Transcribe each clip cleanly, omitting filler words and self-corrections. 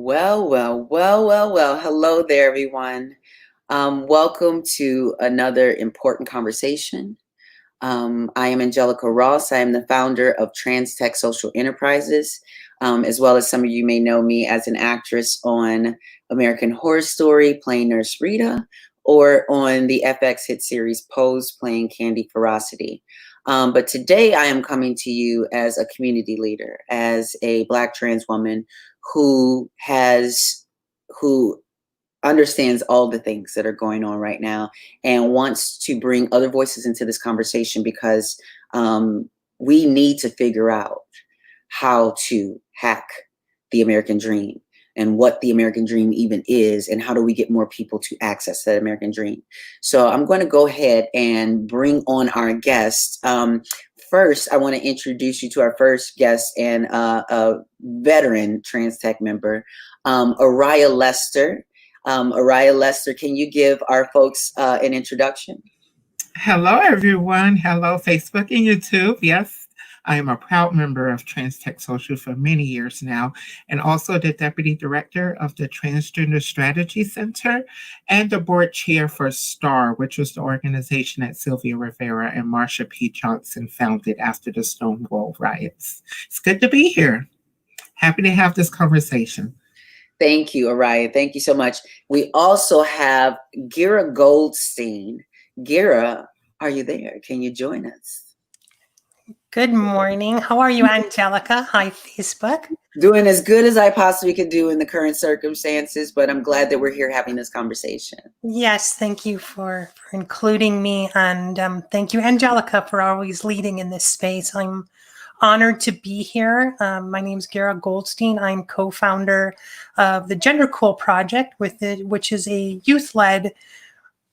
Well. Hello there, everyone. Welcome to another important conversation. I am Angelica Ross. I am the founder of TransTech Social Enterprises, as well as some of you may know me as an actress on American Horror Story playing Nurse Rita, or on the FX hit series Pose playing Candy Ferocity. But today I am coming to you as a community leader, as a Black trans woman who understands all the things that are going on right now and wants to bring other voices into this conversation because we need to figure out how to hack the American dream and what the American dream even is, and how do we get more people to access that American dream. So I'm going to go ahead and bring on our guest. First, I want to introduce you to our first guest and a veteran TransTech member, Aryah Lester. Aryah Lester, can you give our folks an introduction? Hello, everyone. Hello, Facebook and YouTube. Yes, I am a proud member of TransTech Social for many years now, and also the Deputy Director of the Transgender Strategy Center and the Board Chair for STAR, which was the organization that Sylvia Rivera and Marsha P. Johnson founded after the Stonewall riots. It's good to be here. Happy to have this conversation. Thank you, Aryah. Thank you so much. We also have Gearah Goldstein. Gearah, are you there? Can you join us? Good morning. How are you, Angelica? Hi, Facebook. Doing as good as I possibly could do in the current circumstances, but I'm glad that we're here having this conversation. Yes, thank you for including me, and thank you, Angelica, for always leading in this space. I'm honored to be here. My name is Gearah Goldstein. I'm co-founder of the Gender Cool Project, which is a youth-led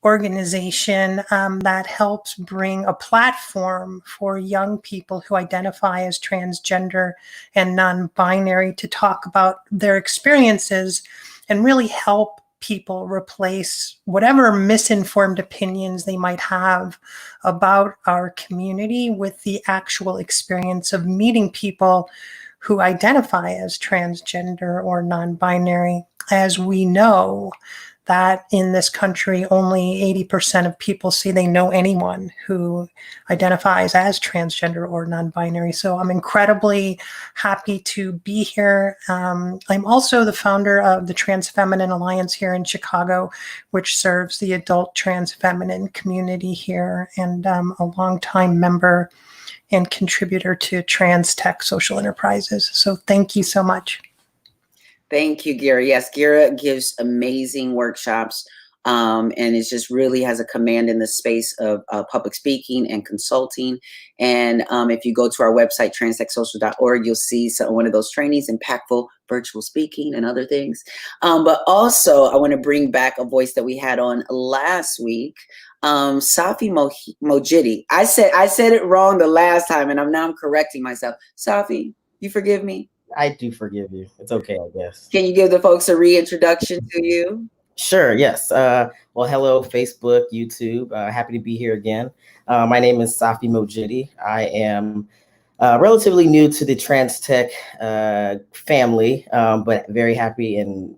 organization that helps bring a platform for young people who identify as transgender and non-binary to talk about their experiences and really help people replace whatever misinformed opinions they might have about our community with the actual experience of meeting people who identify as transgender or non-binary. As we know, that in this country, only 80% of people say they know anyone who identifies as transgender or non-binary. So I'm incredibly happy to be here. I'm also the founder of the Trans Feminine Alliance here in Chicago, which serves the adult trans feminine community here, and a longtime member and contributor to TransTech Social Enterprises. So thank you so much. Thank you, Gearah. Yes, Gearah gives amazing workshops and it just really has a command in the space of public speaking and consulting. And if you go to our website, transtechsocial.org, you'll see one of those trainings, impactful virtual speaking and other things. But also, I want to bring back a voice that we had on last week, Safi Mojidi. I said it wrong the last time, and I'm correcting myself. Safi, you forgive me? I do forgive you. It's okay, I guess. Can you give the folks a reintroduction to you? Sure, yes. Well, hello, Facebook, YouTube. Happy to be here again. My name is Safi Mojidi. I am relatively new to the TransTech family, but very happy and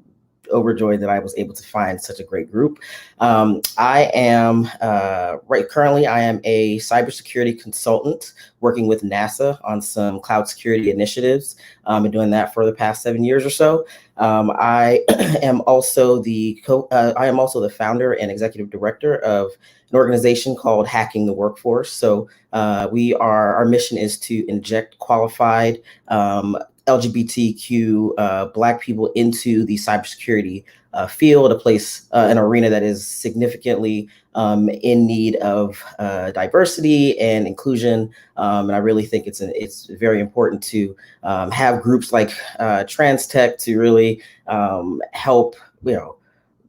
overjoyed that I was able to find such a great group. I am currently I am a cybersecurity consultant working with NASA on some cloud security initiatives. Been doing that for the past 7 years or so. I am also the founder and executive director of an organization called Hacking the Workforce. So our mission is to inject qualified LGBTQ Black people into the cybersecurity field, a place, an arena that is significantly in need of diversity and inclusion. And I really think it's very important to have groups like TransTech to really help,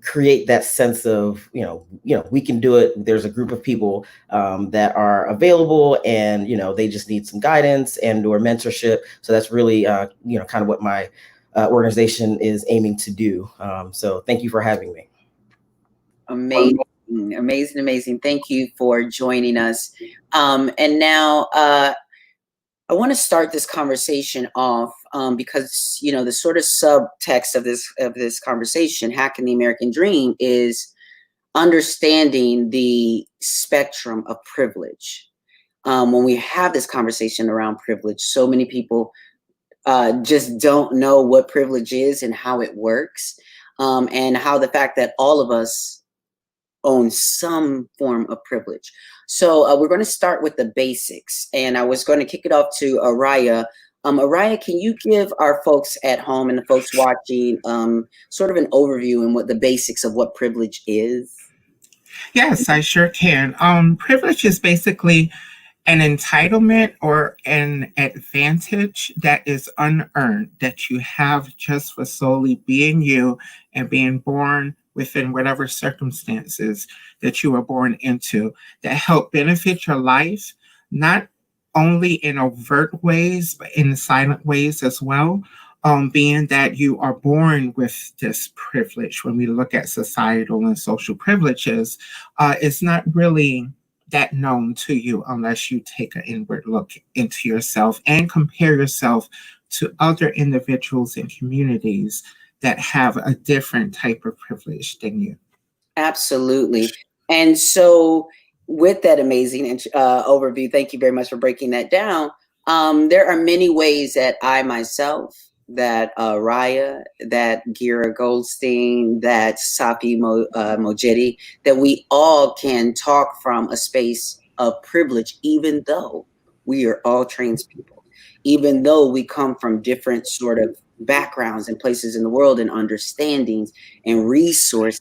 create that sense of, we can do it. There's a group of people that are available, and, they just need some guidance and or mentorship. So that's really, kind of what my organization is aiming to do. So thank you for having me. Amazing. Thank you for joining us. And now, I want to start this conversation off because the sort of subtext of this conversation, hacking the American dream, is understanding the spectrum of privilege. When we have this conversation around privilege, so many people just don't know what privilege is and how it works, and how the fact that all of us own some form of privilege. So we're going to start with the basics, and I was going to kick it off to Aryah. Aryah, can you give our folks at home and the folks watching sort of an overview and what the basics of what privilege is? Yes, I sure can. Privilege is basically an entitlement or an advantage that is unearned, that you have just for solely being you and being born within whatever circumstances that you were born into, that help benefit your life, not only in overt ways, but in silent ways as well. Being that you are born with this privilege, when we look at societal and social privileges, it's not really that known to you unless you take an inward look into yourself and compare yourself to other individuals and communities that have a different type of privilege than you. Absolutely. And so with that amazing overview, thank you very much for breaking that down. There are many ways that I myself, that Aryah, that Gearah Goldstein, that Safi Mojidi, that we all can talk from a space of privilege, even though we are all trans people, even though we come from different sort of backgrounds and places in the world and understandings and resources.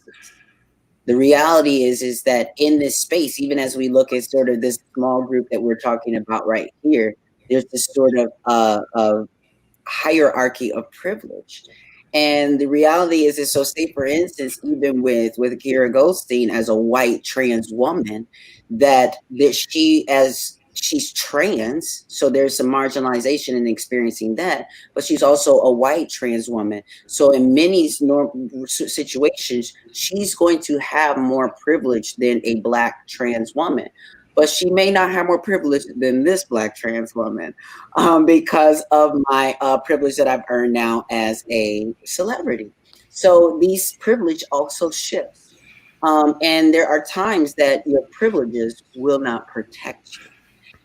The reality is that in this space, even as we look at sort of this small group that we're talking about right here, there's this sort of hierarchy of privilege. And the reality is so say, for instance, even with Gearah Goldstein as a white trans woman, that she's trans, so there's some marginalization in experiencing that, but she's also a white trans woman. So in many situations, she's going to have more privilege than a Black trans woman. But she may not have more privilege than this Black trans woman because of my privilege that I've earned now as a celebrity. So these privilege also shifts. And there are times that your privileges will not protect you.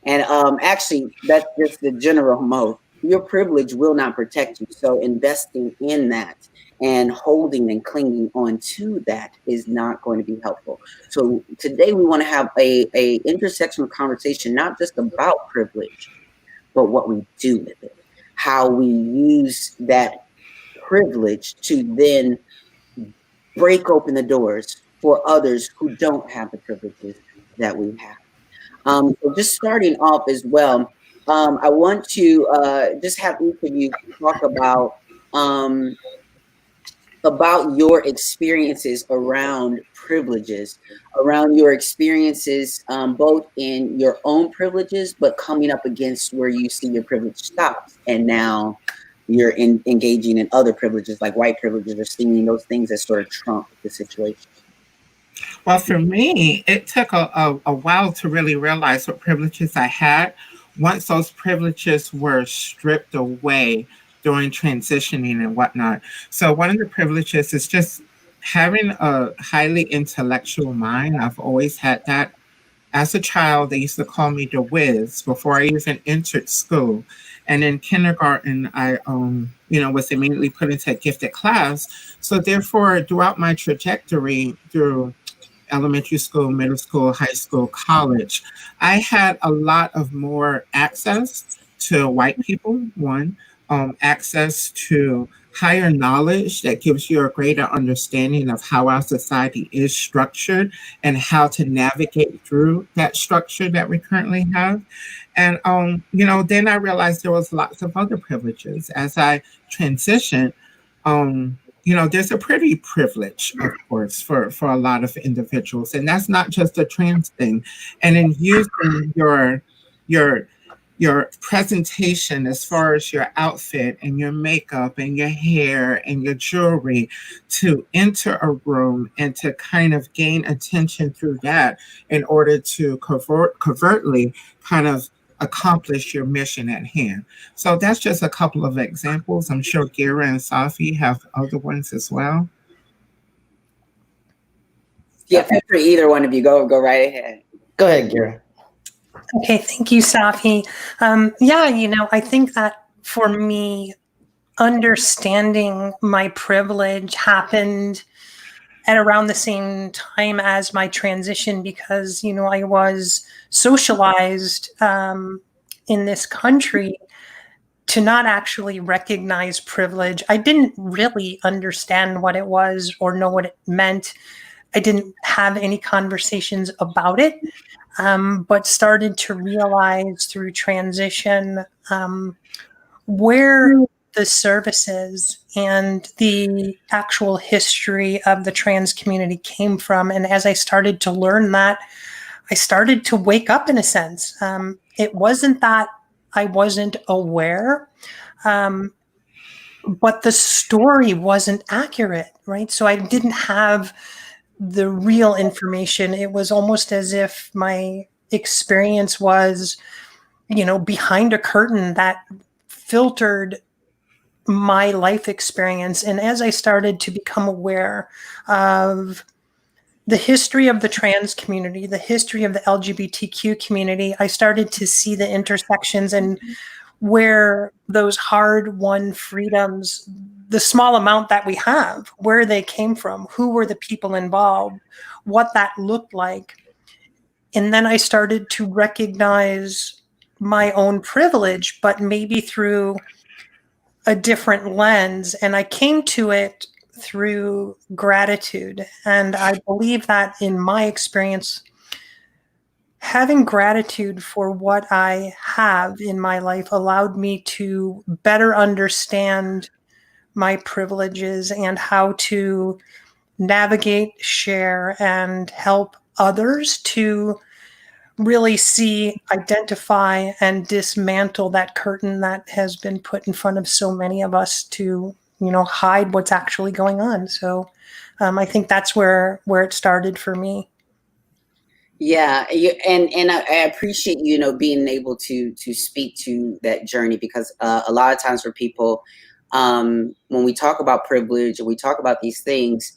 And actually, that's just the general mode. Your privilege will not protect you. So investing in that and holding and clinging on to that is not going to be helpful. So today we want to have a intersectional conversation, not just about privilege, but what we do with it, how we use that privilege to then break open the doors for others who don't have the privileges that we have. So just starting off as well, I want to just have each of you talk about your experiences around privileges, around your experiences both in your own privileges, but coming up against where you see your privilege stops, and now you're engaging in other privileges like white privileges, or seeing those things that sort of trump the situation. Well, for me, it took a while to really realize what privileges I had. Once those privileges were stripped away during transitioning and whatnot. So one of the privileges is just having a highly intellectual mind. I've always had that. As a child, they used to call me the whiz before I even entered school. And in kindergarten, I was immediately put into a gifted class. So therefore, throughout my trajectory through elementary school, middle school, high school, college, I had a lot of more access to white people, one, access to higher knowledge that gives you a greater understanding of how our society is structured and how to navigate through that structure that we currently have. And, then I realized there was lots of other privileges. As I transitioned, there's a pretty privilege, of course, for a lot of individuals. And that's not just a trans thing. And in using your presentation as far as your outfit and your makeup and your hair and your jewelry to enter a room and to kind of gain attention through that in order to covertly kind of accomplish your mission at hand. So that's just a couple of examples. I'm sure Gearah and Safi have other ones as well. Yeah, feel free, either one of you. Go right ahead. Go ahead, Gearah. Okay, thank you, Safi. Yeah, I think that for me, understanding my privilege happened at around the same time as my transition because, I was socialized in this country to not actually recognize privilege. I didn't really understand what it was or know what it meant. I didn't have any conversations about it, but started to realize through transition where the services and the actual history of the trans community came from. And as I started to learn that, I started to wake up in a sense. It wasn't that I wasn't aware, but the story wasn't accurate, right? So I didn't have the real information. It was almost as if my experience was, behind a curtain that filtered my life experience. And as I started to become aware of the history of the trans community, the history of the LGBTQ community, I started to see the intersections and where those hard-won freedoms, the small amount that we have, where they came from, who were the people involved, what that looked like. And then I started to recognize my own privilege, but maybe through a different lens. And I came to it through gratitude. And I believe that in my experience, having gratitude for what I have in my life allowed me to better understand my privileges and how to navigate, share, and help others to really see, identify, and dismantle that curtain that has been put in front of so many of us to, hide what's actually going on. So I think that's where it started for me. Yeah, and I appreciate being able to speak to that journey because a lot of times for people, when we talk about privilege and we talk about these things,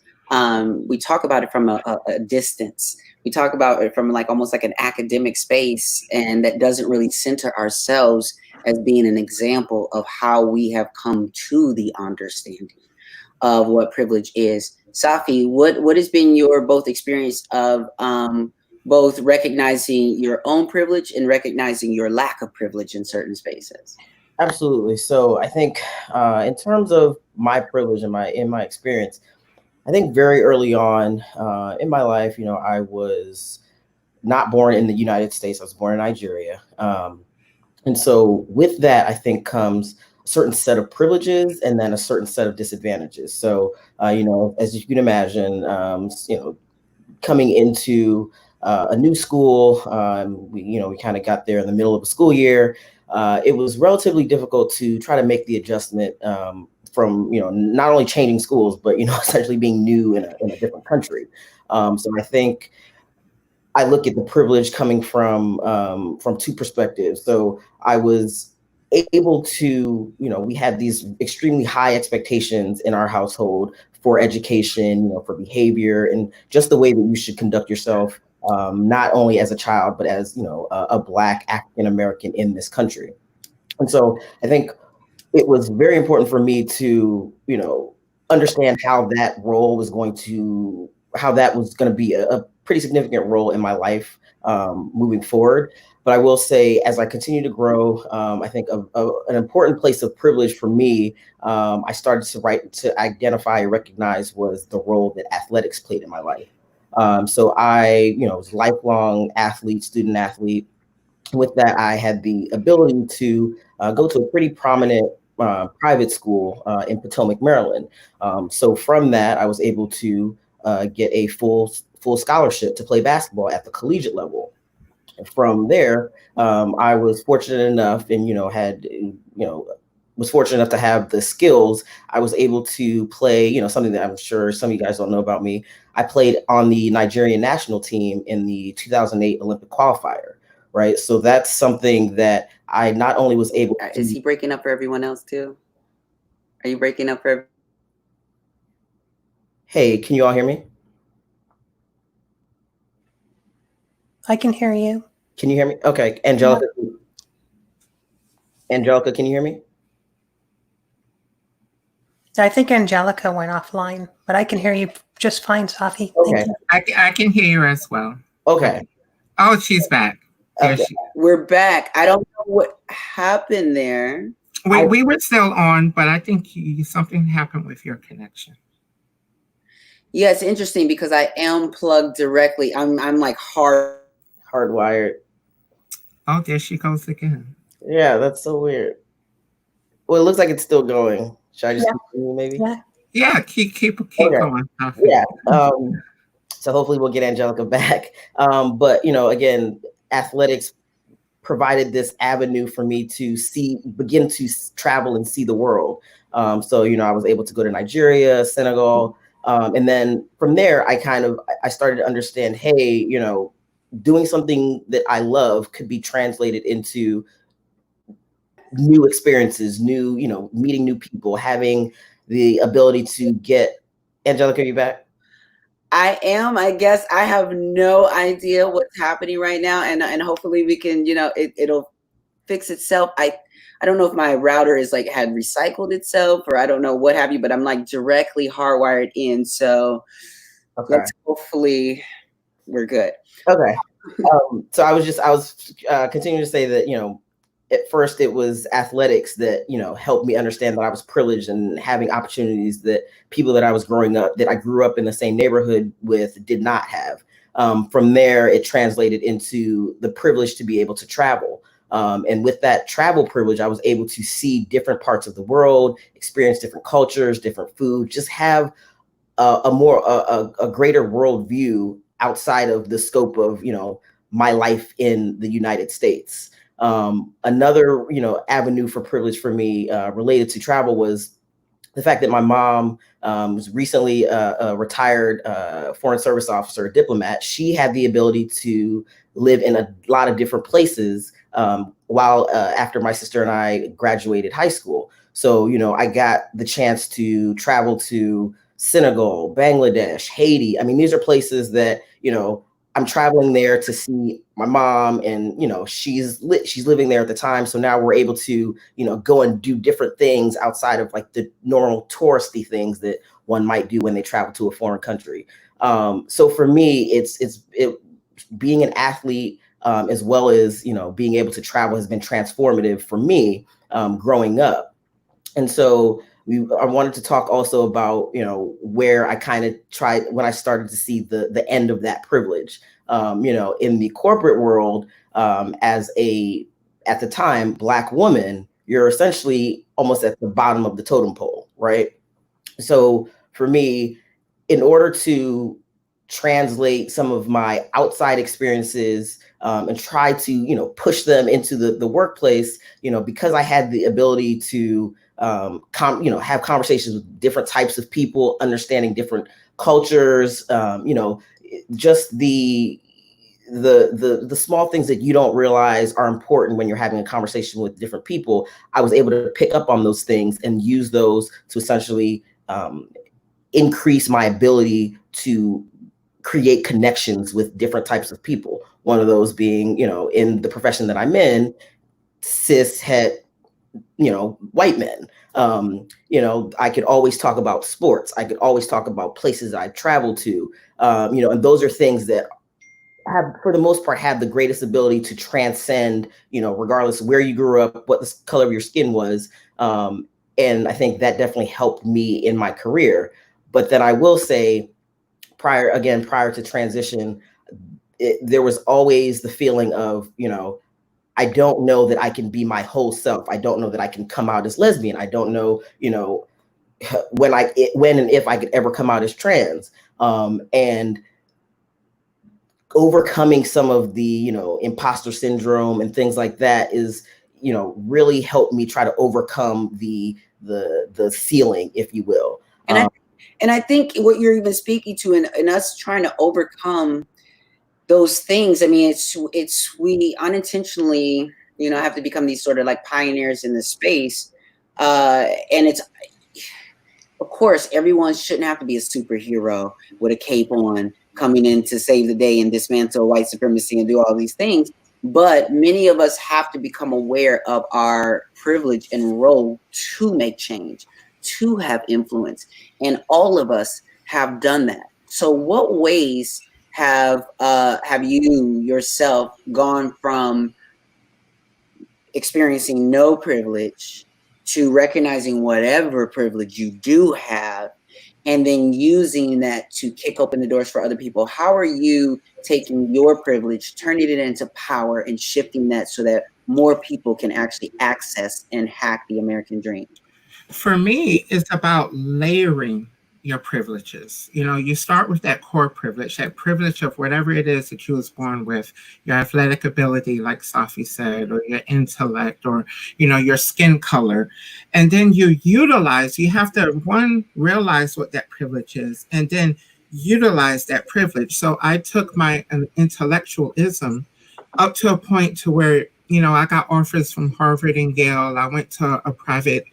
we talk about it from a distance. We talk about it from almost like an academic space, and that doesn't really center ourselves as being an example of how we have come to the understanding of what privilege is. Safi, what has been your both experience of both recognizing your own privilege and recognizing your lack of privilege in certain spaces? Absolutely. So I think in terms of my privilege and in my experience, I think very early on in my life, I was not born in the United States. I was born in Nigeria. And so with that, I think comes a certain set of privileges and then a certain set of disadvantages. So, as you can imagine, coming into a new school, we kind of got there in the middle of a school year. It was relatively difficult to try to make the adjustment from, not only changing schools, but, essentially being new in a different country. So I think I look at the privilege coming from two perspectives. So I was able to, we had these extremely high expectations in our household for education, for behavior, and just the way that you should conduct yourself, not only as a child, but as, a Black African-American in this country. And so I think it was very important for me to, understand how that was going to be a pretty significant role in my life moving forward. But I will say, as I continue to grow, I think an important place of privilege for me, I started to identify and recognize was the role that athletics played in my life. So I, was a lifelong athlete, student athlete. With that, I had the ability to go to a pretty prominent private school in Potomac, Maryland. So from that, I was able to get a full scholarship to play basketball at the collegiate level. And from there, I was fortunate enough and, was fortunate enough to have the skills. I was able to play, something that I'm sure some of you guys don't know about me. I played on the Nigerian national team in the 2008 Olympic qualifier, which right? So that's something that I not only was able to— Is he breaking up for everyone else too? Are you breaking up for? Hey, can you all hear me? I can hear you. Can you hear me? Okay, Angelica. Angelica, can you hear me? I think Angelica went offline, but I can hear you just fine, Safi. Okay. Thank you. I can hear you as well. Okay. Oh, she's back. There Okay. she. We're back. I don't know what happened there. We were still on, but I think something happened with your connection. Yeah, it's interesting because I am plugged directly. I'm like hardwired. Oh, there she goes again. Yeah, that's so weird. Well, it looks like it's still going. Should I just continue maybe? Yeah. Yeah, keep Okay. going. Yeah. So hopefully we'll get Angelica back. But again, athletics provided this avenue for me to begin to travel and see the world. So I was able to go to Nigeria, Senegal, and then from there I started to understand, hey, doing something that I love could be translated into new experiences, meeting new people, having the ability to get— Angelica, are you back? I am. I guess I have no idea what's happening right now, and hopefully we can, it'll fix itself. I don't know if my router is had recycled itself, or I don't know what have you, but I'm directly hardwired in. So let's hopefully we're good. Okay. So I was continuing to say that, at first it was athletics that, helped me understand that I was privileged and having opportunities that people that I grew up in the same neighborhood with did not have. From there, it translated into the privilege to be able to travel. And with that travel privilege, I was able to see different parts of the world, experience different cultures, different food, just have a greater worldview outside of the scope of, my life in the United States. Another, avenue for privilege for me related to travel was the fact that my mom was recently a retired foreign service officer, a diplomat. She had the ability to live in a lot of different places while after my sister and I graduated high school. So, I got the chance to travel to Senegal, Bangladesh, Haiti. I mean, these are places that, I'm traveling there to see my mom, and she's living there at the time. So now we're able to go and do different things outside of the normal touristy things that one might do when they travel to a foreign country. So for me, it's being an athlete as well as being able to travel has been transformative for me growing up. And so I wanted to talk also about, where I kind of tried when I started to see the end of that privilege, in the corporate world, as at the time, Black woman, you're essentially almost at the bottom of the totem pole, right? So for me, in order to translate some of my outside experiences and try to, push them into the workplace, because I had the ability to have conversations with different types of people, understanding different cultures, just the small things that you don't realize are important when you're having a conversation with different people. I was able to pick up on those things and use those to essentially increase my ability to create connections with different types of people. One of those being, in the profession that I'm in, cis het, white men. I could always talk about sports. I could always talk about places that I've traveled to, and those are things that have, for the most part, have the greatest ability to transcend, regardless of where you grew up, what the color of your skin was. And I think that definitely helped me in my career. But then I will say, prior to transition, there was always the feeling of, I don't know that I can be my whole self. I don't know that I can come out as lesbian. I don't know, when and if I could ever come out as trans. And overcoming some of the, imposter syndrome and things like that is, really helped me try to overcome the ceiling, if you will. And I think what you're even speaking to in us trying to overcome those things, I mean, we unintentionally, have to become these sort of like pioneers in this space. And it's, of course, everyone shouldn't have to be a superhero with a cape on coming in to save the day and dismantle white supremacy and do all these things. But many of us have to become aware of our privilege and role to make change, to have influence. And all of us have done that. So what ways have you yourself gone from experiencing no privilege to recognizing whatever privilege you do have, and then using that to kick open the doors for other people? How are you taking your privilege, turning it into power, and shifting that so that more people can actually access and hack the American dream? For me, it's about layering your privileges. You start with that core privilege, that privilege of whatever it is that you was born with, your athletic ability, like Safi said, or your intellect, or, your skin color. And then you have to, one, realize what that privilege is, and then utilize that privilege. So I took my intellectualism up to a point to where, I got offers from Harvard and Yale. I went to a private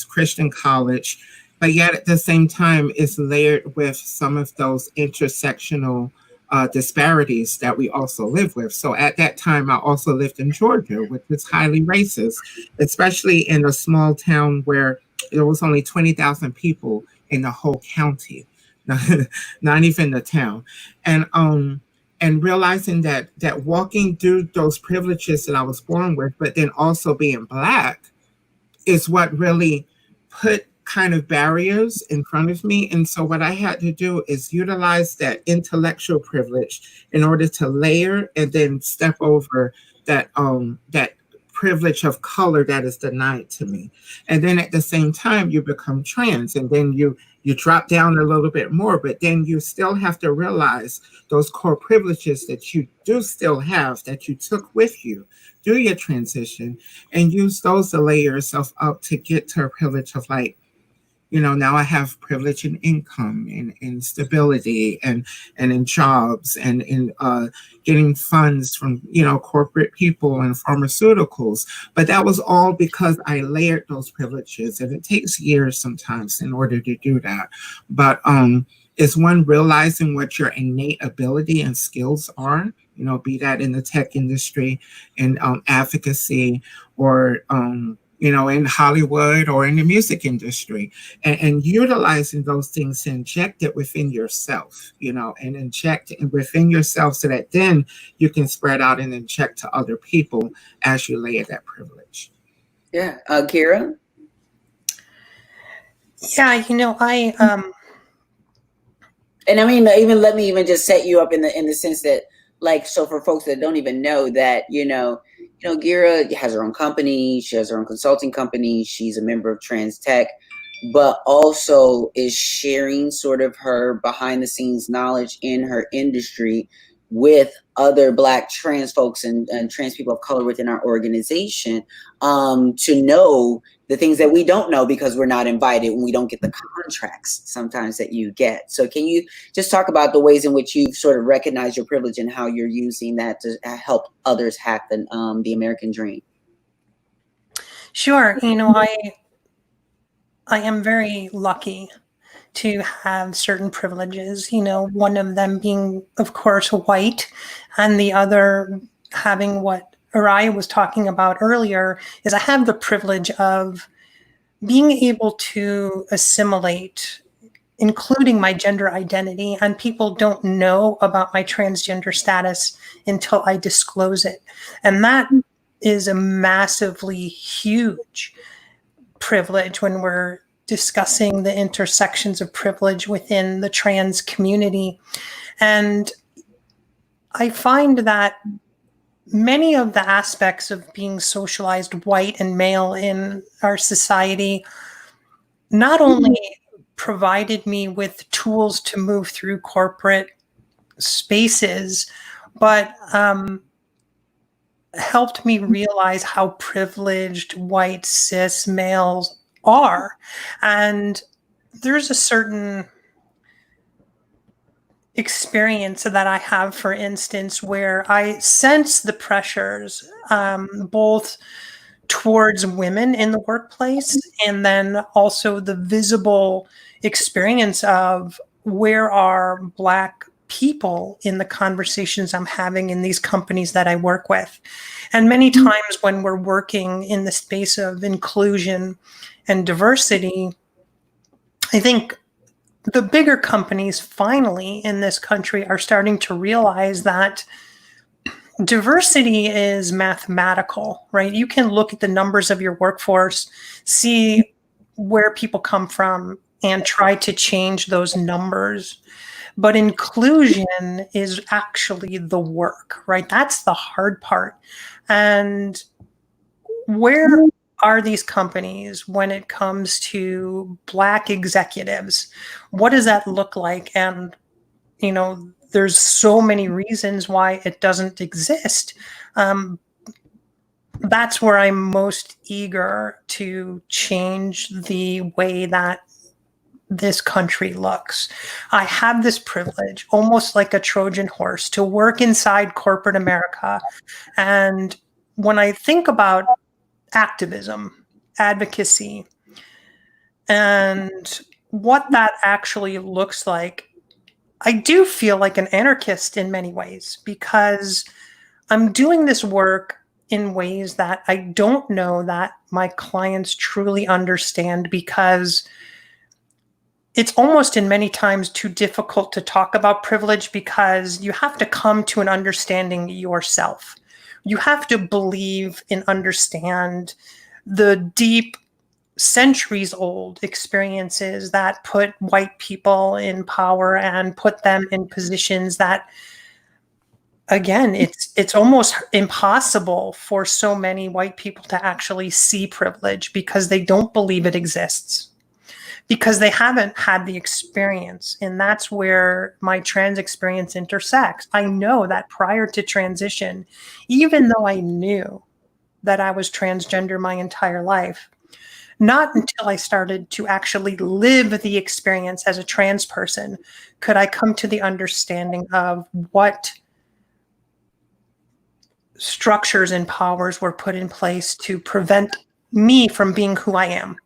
Christian college, but yet at the same time, it's layered with some of those intersectional disparities that we also live with. So at that time, I also lived in Georgia, which is highly racist, especially in a small town where there was only 20,000 people in the whole county, not even the town. And realizing that walking through those privileges that I was born with, but then also being Black, is what really put kind of barriers in front of me. And so what I had to do is utilize that intellectual privilege in order to layer and then step over that privilege of color that is denied to me. And then at the same time, you become trans, and then you drop down a little bit more, but then you still have to realize those core privileges that you do still have, that you took with you through your transition, and use those to lay yourself up to get to a privilege of like, now I have privilege in income and in stability and in jobs and in getting funds from, corporate people and pharmaceuticals. But that was all because I layered those privileges, and it takes years sometimes in order to do that. But it's one, realizing what your innate ability and skills are, be that in the tech industry, in advocacy, or in Hollywood or in the music industry, and utilizing those things to inject it within yourself, and inject it within yourself so that then you can spread out and inject to other people as you layer that privilege. Yeah. Gearah? Yeah, And I mean, even let me even just set you up in the sense that, like, so for folks that don't even know that, Gearah has her own company. She has her own consulting company. She's a member of TransTech, but also is sharing sort of her behind the scenes knowledge in her industry with other Black trans folks and trans people of color within our organization, to know the things that we don't know because we're not invited when we don't get the contracts sometimes that you get. So can you just talk about the ways in which you've sort of recognized your privilege and how you're using that to help others hack the American dream? Sure. I am very lucky to have certain privileges, one of them being, of course, white, and the other having what Aryah was talking about earlier, is I have the privilege of being able to assimilate, including my gender identity, and people don't know about my transgender status until I disclose it. And that is a massively huge privilege when we're discussing the intersections of privilege within the trans community. And I find that many of the aspects of being socialized white and male in our society not only provided me with tools to move through corporate spaces, but helped me realize how privileged white cis males are. And there's a certain experience that I have, for instance, where I sense the pressures, both towards women in the workplace, and then also the visible experience of where are Black people in the conversations I'm having in these companies that I work with. And many times when we're working in the space of inclusion and diversity, I think the bigger companies finally in this country are starting to realize that diversity is mathematical, right? You can look at the numbers of your workforce, see where people come from, and try to change those numbers. But inclusion is actually the work, right? That's the hard part. And where are these companies when it comes to Black executives? What does that look like? And, you know, there's so many reasons why it doesn't exist. That's where I'm most eager to change the way that this country looks. I have this privilege, almost like a Trojan horse, to work inside corporate America. And when I think about activism, advocacy, and what that actually looks like, I do feel like an anarchist in many ways, because I'm doing this work in ways that I don't know that my clients truly understand, because it's almost in many times too difficult to talk about privilege, because you have to come to an understanding yourself. You have to believe and understand the deep, centuries old experiences that put white people in power and put them in positions that, again, it's almost impossible for so many white people to actually see privilege, because they don't believe it exists, because they haven't had the experience. And that's where my trans experience intersects. I know that prior to transition, even though I knew that I was transgender my entire life, not until I started to actually live the experience as a trans person could I come to the understanding of what structures and powers were put in place to prevent me from being who I am.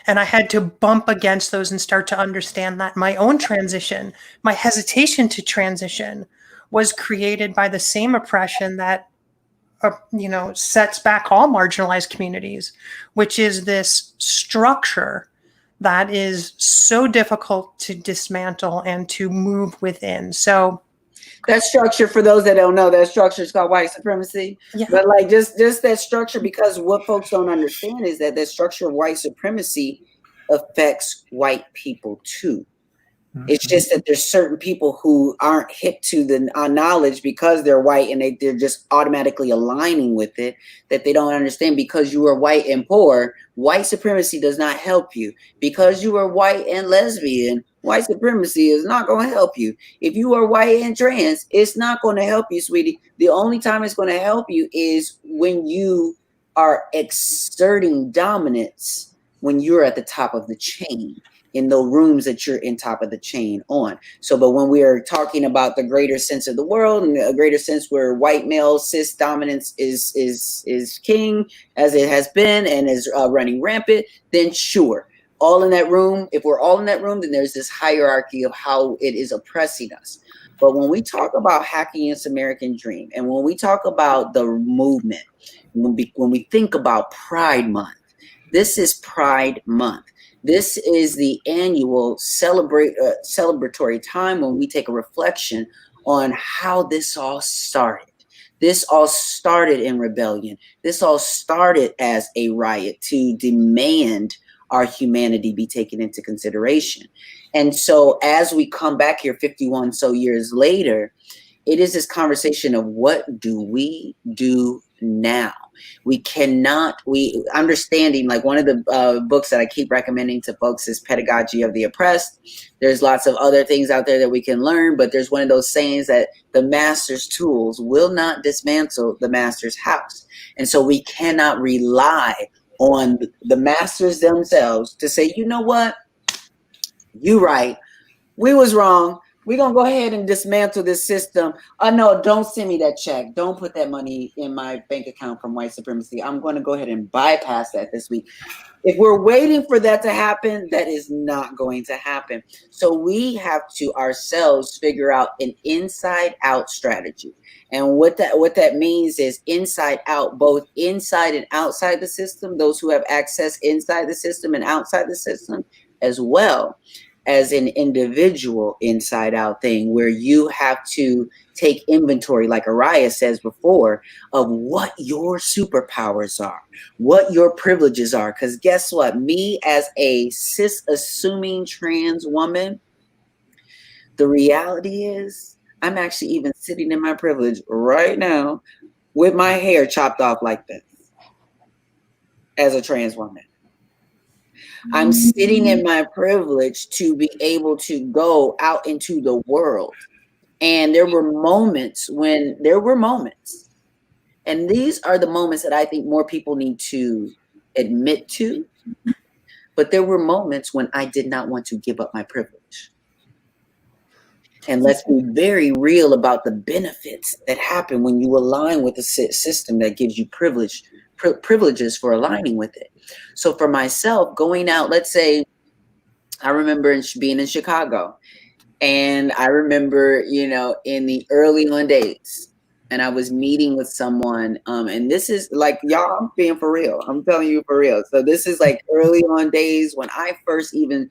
And I had to bump against those and start to understand that my own transition, my hesitation to transition, was created by the same oppression that sets back all marginalized communities, which is this structure that is so difficult to dismantle and to move within. So that structure, for those that don't know, that structure is called white supremacy. Yeah. But like just that structure, because what folks don't understand is that that structure of white supremacy affects white people too. It's just that there's certain people who aren't hip to the knowledge because they're white, and they're just automatically aligning with it, that they don't understand. Because you are white and poor, white supremacy does not help you. Because you are white and lesbian, white supremacy is not going to help you. If you are white and trans, it's not going to help you, sweetie. The only time it's going to help you is when you are exerting dominance, when you're at the top of the chain, in the rooms that you're in top of the chain on. So, but when we are talking about the greater sense of the world, and a greater sense where white male cis dominance is king, as it has been and is running rampant, then sure, all in that room. If we're all in that room, then there's this hierarchy of how it is oppressing us. But when we talk about hacking this American dream, and when we talk about the movement, when we think about Pride Month, this is Pride Month. This is the annual celebratory time when we take a reflection on how this all started. This all started in rebellion. This all started as a riot to demand our humanity be taken into consideration. And so as we come back here 51 so years later, it is this conversation of what do we do now? We understanding, like one of the books that I keep recommending to folks is Pedagogy of the Oppressed. There's lots of other things out there that we can learn, but there's one of those sayings that the master's tools will not dismantle the master's house. And so we cannot rely on the masters themselves to say, you know what, you right, we was wrong, We're going to go ahead and dismantle this system. Oh, no, don't send me that check. Don't put that money in my bank account from white supremacy. I'm going to go ahead and bypass that this week. If we're waiting for that to happen, that is not going to happen. So we have to ourselves figure out an inside out strategy. And what that means is inside out, both inside and outside the system, those who have access inside the system and outside the system, as well as an individual inside out thing where you have to take inventory, like Aryah says before, of what your superpowers are, what your privileges are. Because guess what? Me as a cis assuming trans woman, the reality is I'm actually even sitting in my privilege right now with my hair chopped off like this as a trans woman. I'm sitting in my privilege to be able to go out into the world. And there were moments, and these are the moments that I think more people need to admit to, but there were moments when I did not want to give up my privilege. And let's be very real about the benefits that happen when you align with a system that gives you privileges for aligning with it. So for myself, going out, let's say, I remember being in Chicago, and I remember, in the early on days, and I was meeting with someone, and this is like, y'all, I'm being for real. I'm telling you for real. So this is like early on days when I first even,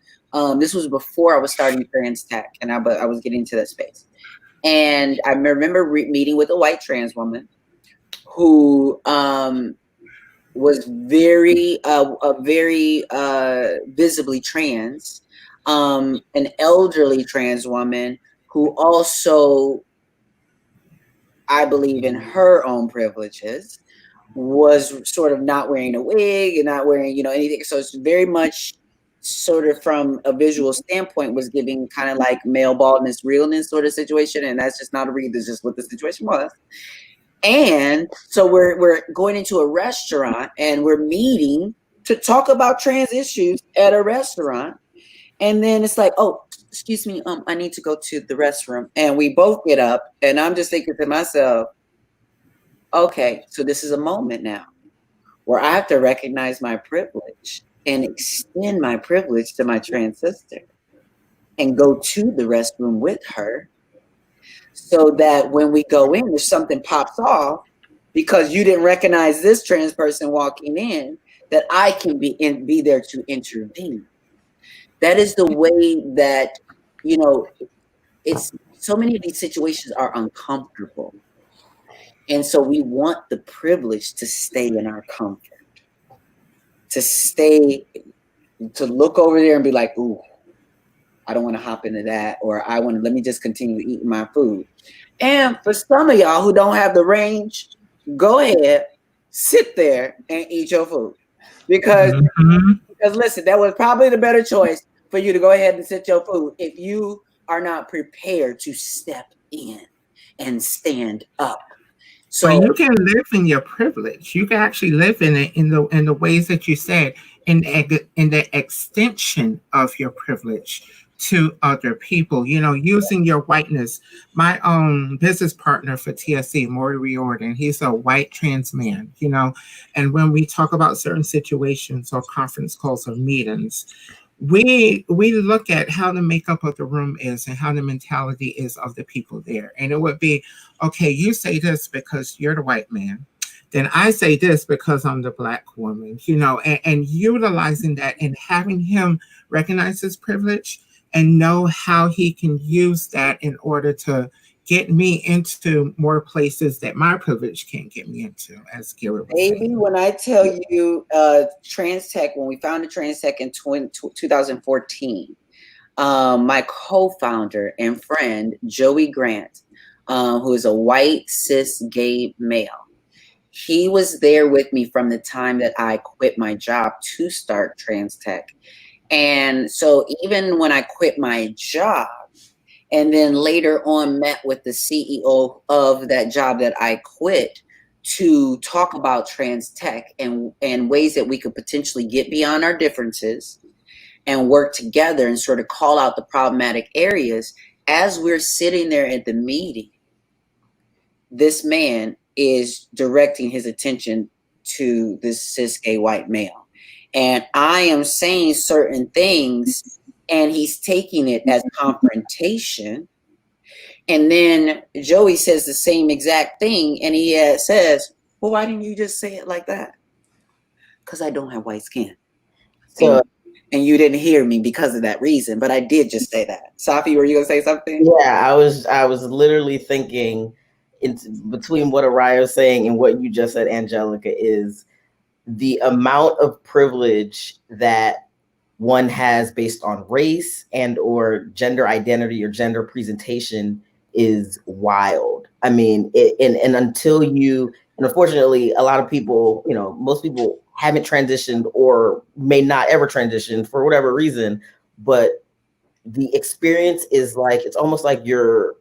this was before I was starting TransTech, and I was getting into that space. And I remember meeting with a white trans woman who was very visibly trans, an elderly trans woman who also, I believe in her own privileges, was sort of not wearing a wig and not wearing, anything. So it's very much sort of from a visual standpoint was giving kind of like male baldness, realness sort of situation. And that's just not a read. That's just what the situation was. And so we're going into a restaurant and we're meeting to talk about trans issues at a restaurant. And then it's like, oh, excuse me, I need to go to the restroom. And we both get up and I'm just thinking to myself, okay, so this is a moment now where I have to recognize my privilege and extend my privilege to my trans sister and go to the restroom with her, so that when we go in, if something pops off because you didn't recognize this trans person walking in, that I can be there to intervene. That is the way that, it's so many of these situations are uncomfortable. And so we want the privilege to stay in our comfort, to look over there and be like, ooh, I don't want to hop into that, or let me just continue eating my food. And for some of y'all who don't have the range, go ahead, sit there and eat your food. Because listen, that was probably the better choice for you to go ahead and sit your food if you are not prepared to step in and stand up. So you can live in your privilege. You can actually live in it in the ways that you said, in the extension of your privilege to other people, using your whiteness. My own business partner for TSC, Maury Riordan, he's a white trans man, and when we talk about certain situations or conference calls or meetings, we look at how the makeup of the room is and how the mentality is of the people there. And it would be, okay, you say this because you're the white man. Then I say this because I'm the Black woman, and utilizing that and having him recognize his privilege and know how he can use that in order to get me into more places that my privilege can't get me into, as Gearah was saying. When I tell you, TransTech, when we founded TransTech in 2014, my co-founder and friend, Joey Grant, who is a white, cis, gay male, he was there with me from the time that I quit my job to start TransTech. And so even when I quit my job, and then later on met with the CEO of that job that I quit to talk about TransTech and ways that we could potentially get beyond our differences and work together and sort of call out the problematic areas, as we're sitting there at the meeting, this man is directing his attention to this cis gay white male. And I am saying certain things, and he's taking it as confrontation. And then Joey says the same exact thing, and he says, well, why didn't you just say it like that? Because I don't have white skin. So, and you didn't hear me because of that reason, but I did just say that. Safi, were you gonna say something? yeah, I was literally thinking between what Aryah is saying and what you just said, Angelica, is the amount of privilege that one has based on race and or gender identity or gender presentation is wild. I mean, and until you, and unfortunately, a lot of people, you know, most people haven't transitioned or may not ever transition for whatever reason, but the experience is like, it's almost like you're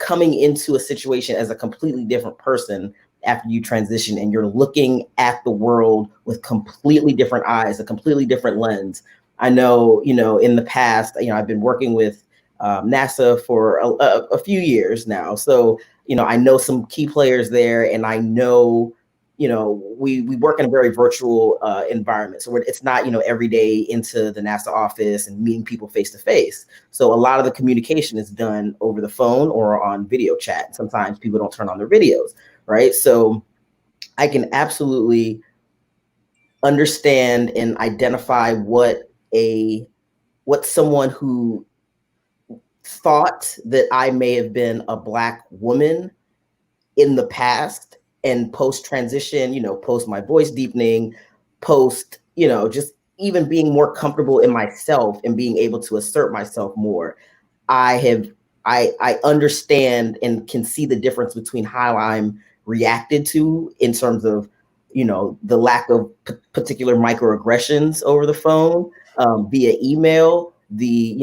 coming into a situation as a completely different person after you transition, and you're looking at the world with completely different eyes, a completely different lens. I know, you know, in the past, you know, I've been working with NASA for a few years now. So, you know, I know some key players there, and I know, you know, we work in a very virtual environment. So it's not, you know, every day into the NASA office and meeting people face to face. So a lot of the communication is done over the phone or on video chat. Sometimes people don't turn on their videos, right? So I can absolutely understand and identify what someone who thought that I may have been a Black woman in the past and post transition, you know, post my voice deepening, post, you know, just even being more comfortable in myself and being able to assert myself more. I understand and can see the difference between how I'm reacted to in terms of, you know, the lack of particular microaggressions over the phone, via email, the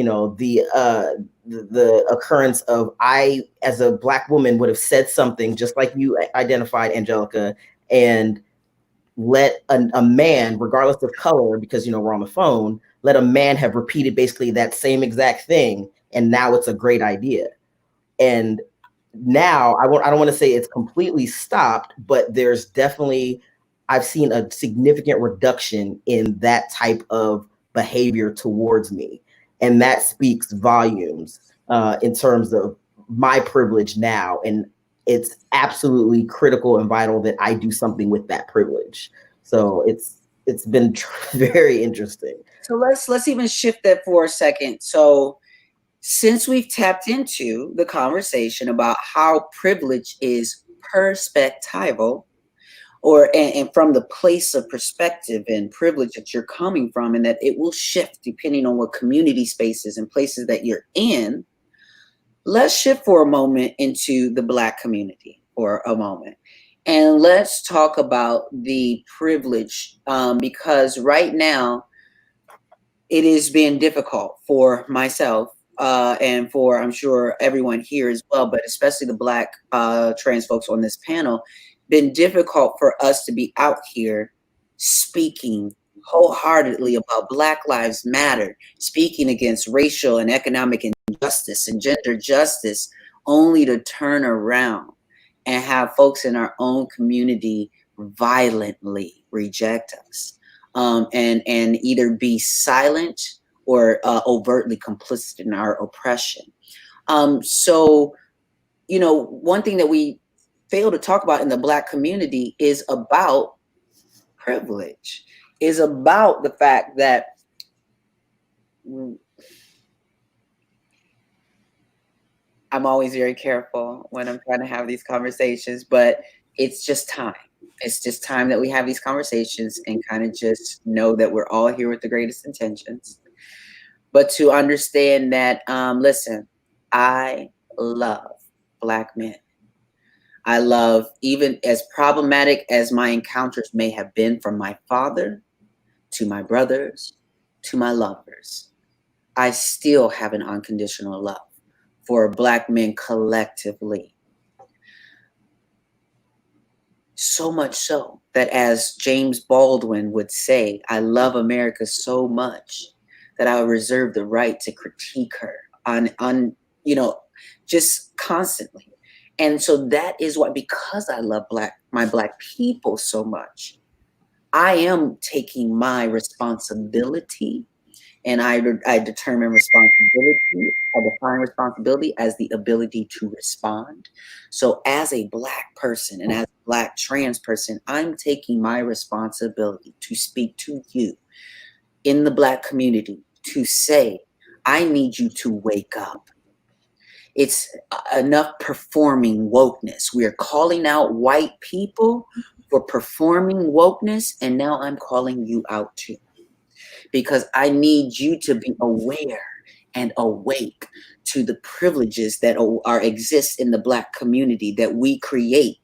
occurrence of, I, as a Black woman, would have said something just like you identified, Angelica, and let a man, regardless of color, because, you know, we're on the phone, let a man have repeated basically that same exact thing, and now it's a great idea. And now I don't want to say it's completely stopped, but there's definitely, I've seen a significant reduction in that type of behavior towards me. And that speaks volumes in terms of my privilege now. And it's absolutely critical and vital that I do something with that privilege. So it's been very interesting. So let's even shift that for a second. So since we've tapped into the conversation about how privilege is perspectival, and from the place of perspective and privilege that you're coming from, and that it will shift depending on what community spaces and places that you're in, let's shift for a moment into the Black community for a moment. And let's talk about the privilege, because right now it is being difficult for myself and for, I'm sure, everyone here as well, but especially the Black trans folks on this panel, been difficult for us to be out here speaking wholeheartedly about Black Lives Matter, speaking against racial and economic injustice and gender justice, only to turn around and have folks in our own community violently reject us, and either be silent or overtly complicit in our oppression. So, you know, one thing that we fail to talk about in the Black community is about privilege, is about the fact that I'm always very careful when I'm trying to have these conversations, but it's just time. It's just time that we have these conversations and kind of just know that we're all here with the greatest intentions. But to understand that, listen, I love Black men. I love, even as problematic as my encounters may have been from my father to my brothers to my lovers, I still have an unconditional love for Black men collectively. So much so that, as James Baldwin would say, I love America so much that I reserve the right to critique her you know, just constantly. And so that is why, because I love my Black people so much, I am taking my responsibility, and I determine responsibility. I define responsibility as the ability to respond. So as a Black person and as a Black trans person, I'm taking my responsibility to speak to you in the Black community to say, I need you to wake up. It's enough performing wokeness. We are calling out white people for performing wokeness, and now I'm calling you out too, because I need you to be aware and awake to the privileges that exist in the Black community that we create.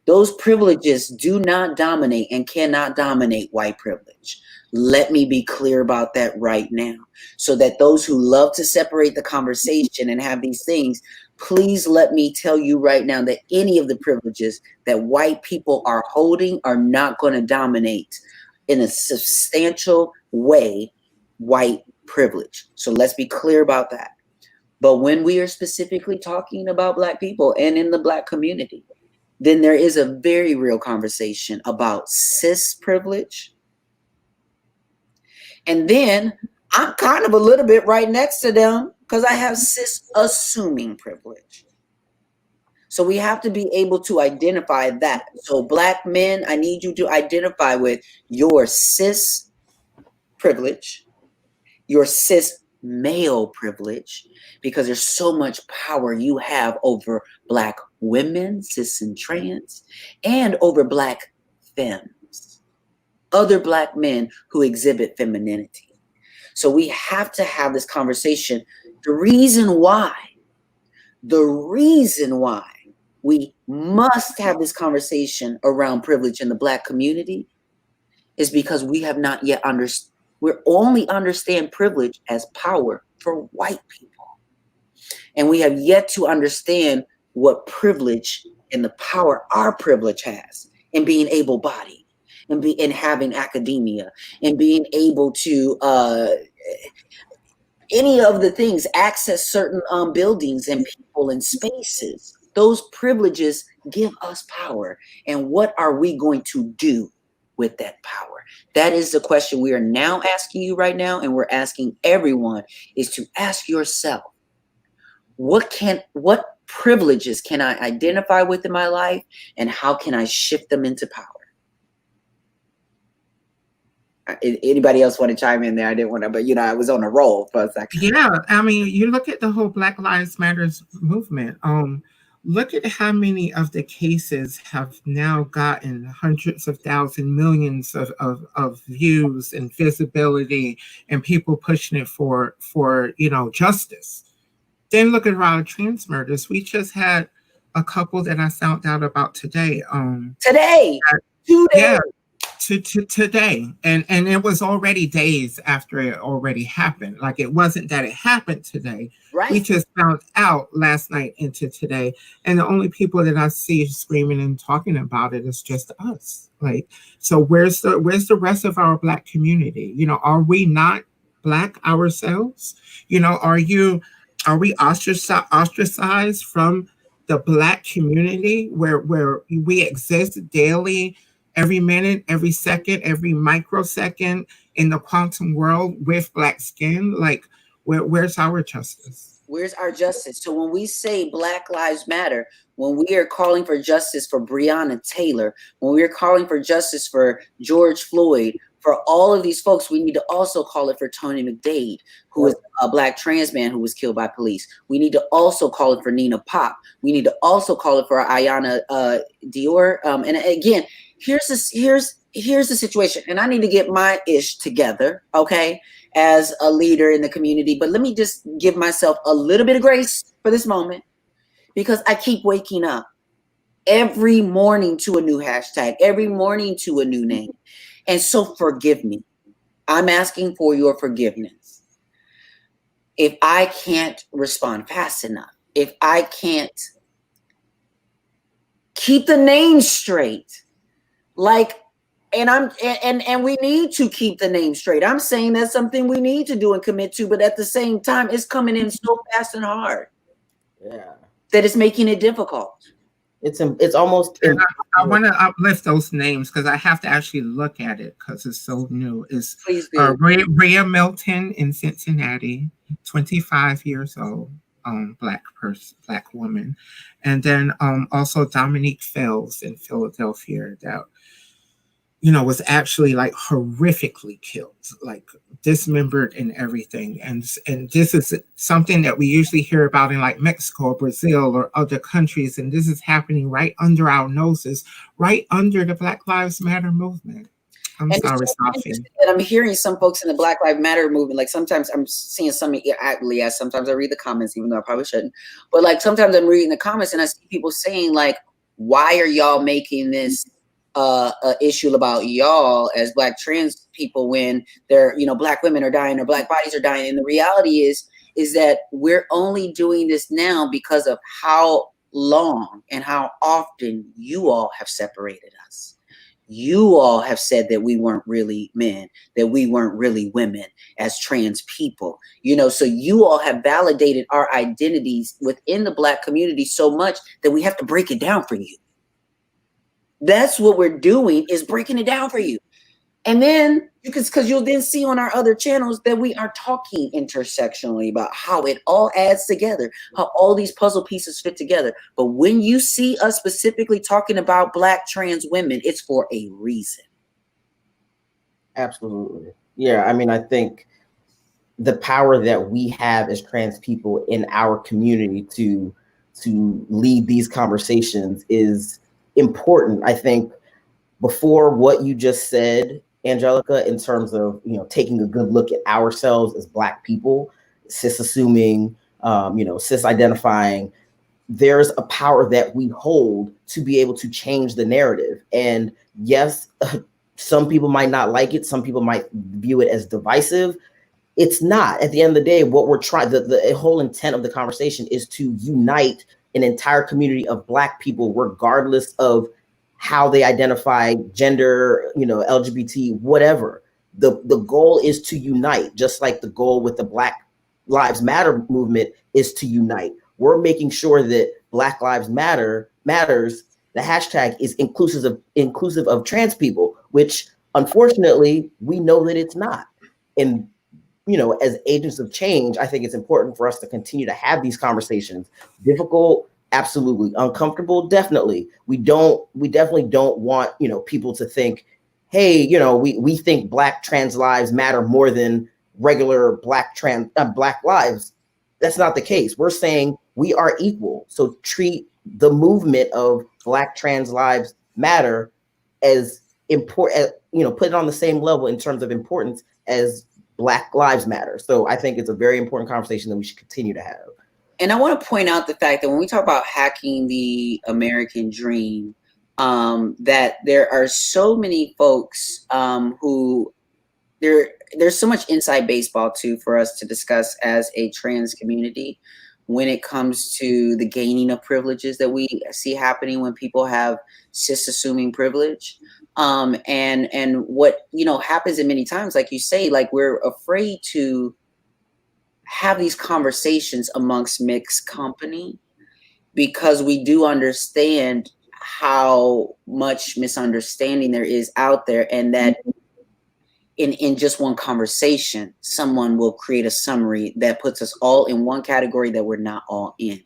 Those privileges do not dominate and cannot dominate white privilege. Let me be clear about that right now, so that those who love to separate the conversation and have these things, please let me tell you right now that any of the privileges that white people are holding are not going to dominate in a substantial way white privilege. So let's be clear about that. But when we are specifically talking about Black people and in the Black community, then there is a very real conversation about cis privilege. And then I'm kind of a little bit right next to them because I have cis assuming privilege. So we have to be able to identify that. So Black men, I need you to identify with your cis privilege, your cis male privilege, because there's so much power you have over Black women, cis and trans, and over Black femmes, other Black men who exhibit femininity. So we have to have this conversation. The reason why we must have this conversation around privilege in the Black community is because we have not yet we only understand privilege as power for white people. And we have yet to understand what privilege and the power our privilege has in being able-bodied, and having academia, and being able to any of the things, access certain buildings and people and spaces. Those privileges give us power. And what are we going to do with that power? That is the question we are now asking you right now, and we're asking everyone, is to ask yourself, what privileges can I identify with in my life, and how can I shift them into power? Anybody else want to chime in there? I didn't want to, but I was on a roll for a second. Yeah, I mean, you look at the whole Black Lives Matters movement. Look at how many of the cases have now gotten hundreds of thousands, millions of views and visibility, and people pushing it for justice. Then look at our trans murders. We just had a couple that I found out about today. Today. Yeah. Today, and it was already days after it already happened. Like, it wasn't that it happened today. Right. We just found out last night into today, and the only people that I see screaming and talking about it is just us. Like, so where's the rest of our Black community? Are we not Black ourselves? Are we ostracized from the Black community where we exist daily, every minute, every second, every microsecond in the quantum world with Black skin? Like, where's our justice? Where's our justice? So when we say Black Lives Matter, when we are calling for justice for Breonna Taylor, when we are calling for justice for George Floyd, for all of these folks, we need to also call it for Tony McDade, who is a Black trans man who was killed by police. We need to also call it for Nina Pop. We need to also call it for Aryah Dior. And again, here's the situation, and I need to get my ish together, okay, as a leader in the community. But let me just give myself a little bit of grace for this moment, because I keep waking up every morning to a new hashtag, every morning to a new name. And so forgive me. I'm asking for your forgiveness. If I can't respond fast enough, if I can't keep the name straight, and we need to keep the name straight. I'm saying that's something we need to do and commit to, but at the same time, it's coming in so fast and hard. Yeah. that is making it difficult. It's almost. I want to uplift those names because I have to actually look at it because it's so new. It's Please do. Rhea Milton in Cincinnati, 25 years old, black woman, and then also Dominique Fells in Philadelphia that was actually like horrifically killed, like dismembered and everything. And this is something that we usually hear about in like Mexico or Brazil or other countries. And this is happening right under our noses, right under the Black Lives Matter movement. I'm sorry, Safi. I'm hearing some folks in the Black Lives Matter movement, like sometimes I'm seeing some, sometimes I read the comments, even though I probably shouldn't. But like sometimes I'm reading the comments and I see people saying like, why are y'all making this issue about y'all as Black trans people when they're, Black women are dying or Black bodies are dying? And the reality is that we're only doing this now because of how long and how often you all have separated us. You all have said that we weren't really men, that we weren't really women as trans people, so you all have validated our identities within the Black community so much that we have to break it down for you. That's what we're doing, is breaking it down for you. And then because you'll then see on our other channels that we are talking intersectionally about how it all adds together, how all these puzzle pieces fit together. But when you see us specifically talking about Black trans women, it's for a reason. Absolutely. Yeah. I mean, I think the power that we have as trans people in our community to lead these conversations is important. I think before what you just said, Angelica, in terms of taking a good look at ourselves as Black people, cis assuming, cis identifying, there's a power that we hold to be able to change the narrative. And yes, some people might not like it. Some people might view it as divisive. It's not. At the end of the day, what we're trying, the whole intent of the conversation is to unite an entire community of Black people, regardless of how they identify, gender, LGBT, whatever. The goal is to unite, just like the goal with the Black Lives Matter movement is to unite. We're making sure that Black Lives matters. The hashtag is inclusive of trans people, which unfortunately we know that it's not. And as agents of change, I think it's important for us to continue to have these conversations. Difficult, absolutely. Uncomfortable, definitely. We definitely don't want, people to think, hey, we think Black trans lives matter more than regular Black lives. That's not the case. We're saying we are equal. So treat the movement of Black trans lives matter as important, put it on the same level in terms of importance as Black Lives Matter. So I think it's a very important conversation that we should continue to have. And I want to point out the fact that when we talk about hacking the American dream, that there are so many folks who there's so much inside baseball too for us to discuss as a trans community when it comes to the gaining of privileges that we see happening when people have cis assuming privilege. And what, happens in many times, like you say, like we're afraid to have these conversations amongst mixed company because we do understand how much misunderstanding there is out there, and that in just one conversation, someone will create a summary that puts us all in one category that we're not all in.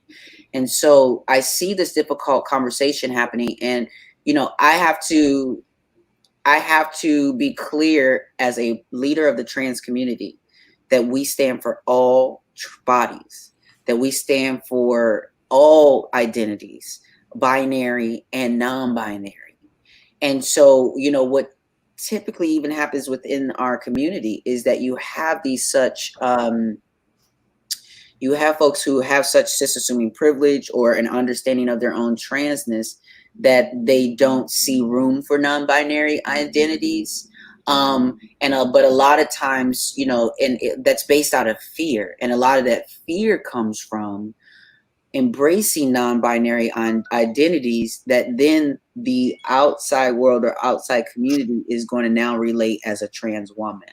And so I see this difficult conversation happening, and I have to be clear as a leader of the trans community that we stand for all bodies, that we stand for all identities, binary and non-binary. And so, what typically even happens within our community is that you have these you have folks who have such cis-assuming privilege or an understanding of their own transness that they don't see room for non-binary identities. But a lot of times, that's based out of fear. And a lot of that fear comes from embracing non-binary identities that then the outside world or outside community is going to now relate as a trans woman,